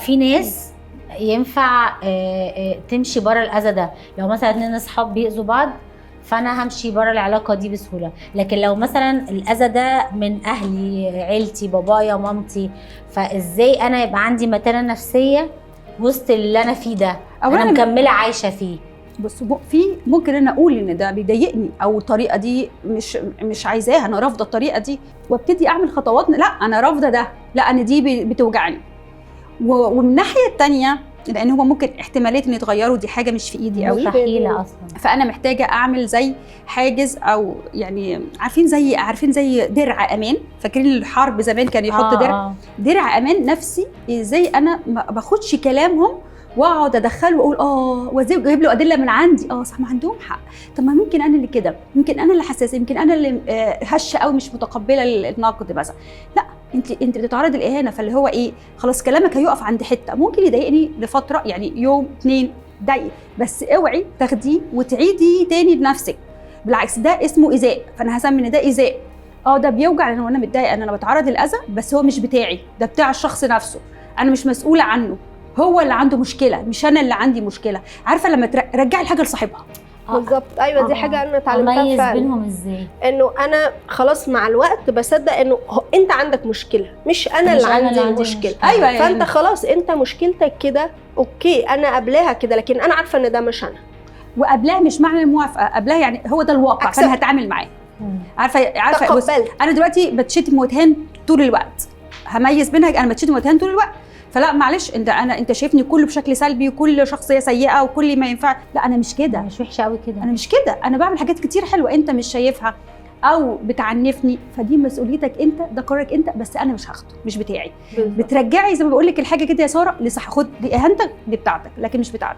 في ناس ينفع تمشي بره الاذى ده. لو مثلا 2 اصحاب بيأذوا بعض فانا همشي بره العلاقه دي بسهوله، لكن لو مثلا الاذى ده من اهلي، عيلتي، بابايا، مامتي، فازاي انا يبقى عندي متانه نفسيه وسط اللي انا فيه ده؟ انا مكمله عايشه فيه. بص، في ممكن انا اقول ان ده بيضايقني او الطريقه دي مش عايزاها، انا رافضه الطريقه دي، وابتدي اعمل خطوات لا انا رافضه ده، لا انا دي بتوجعني. ومن الناحيه الثانيه لان هو ممكن احتماليه ان يتغيروا، دي حاجه مش في ايدي قوي، مستحيله اصلا. فانا محتاجه اعمل زي حاجز، او يعني عارفين زي درع امان. فاكرين الحرب زمان كان يحط درع امان نفسي، ازاي انا ما باخدش كلامهم واقعد ادخله واقول واجيب له ادله من عندي. صح، ما عندهم حق. طب ما ممكن انا اللي كده، يمكن انا اللي حساسه، يمكن انا اللي هشه قوي مش متقبله النقد مثلا. لا، انت بتتعرض الاهانه، فاللي هو ايه، خلاص كلامك هيقف عند حته ممكن يضايقني لفتره، يعني يوم 2 ضايق، بس اوعي تاخديه وتعيدي تاني بنفسك. بالعكس، ده اسمه ايذاء، فانا هسمي ان ده ايذاء. ده بيوجع لان انا متضايقه ان انا بتعرض للاذى، بس هو مش بتاعي، ده بتاع الشخص نفسه، انا مش مسؤوله عنه، هو اللي عنده مشكله مش انا اللي عندي مشكله. عارفه لما ترجعي الحاجه لصاحبها بالظبط. ايوه دي حاجه انا اتعلمتها اميز بينهم ازاي، انه انا خلاص مع الوقت بصدق انه انت عندك مشكله، مش انا اللي عندي المشكله. ايوه فانت خلاص انت مشكلتك كده، اوكي انا قبلها كده، لكن انا عارفه ان ده مش انا. وقبلها مش معنى الموافقه، قبلها يعني هو ده الواقع، فانا هتعامل معاه. عارفه انا دلوقتي بتشتم واتهان طول الوقت، هميز بينها، انا بتشتم واتهان طول الوقت، فلا معلش انت شايفني كله بشكل سلبي وكل شخصيه سيئه وكل ما ينفع. لا انا مش كده، مش وحشه قوي كده، انا مش كده، انا بعمل حاجات كتير حلوه انت مش شايفها او بتعنفني، فدي مسؤوليتك انت، ده قرارك انت، بس انا مش هاخده، مش بتاعي. بترجعي زي ما بقول لك الحاجه كده يا ساره لصح، خد دي اهانتك، دي بتاعتك لكن مش بتاعتي.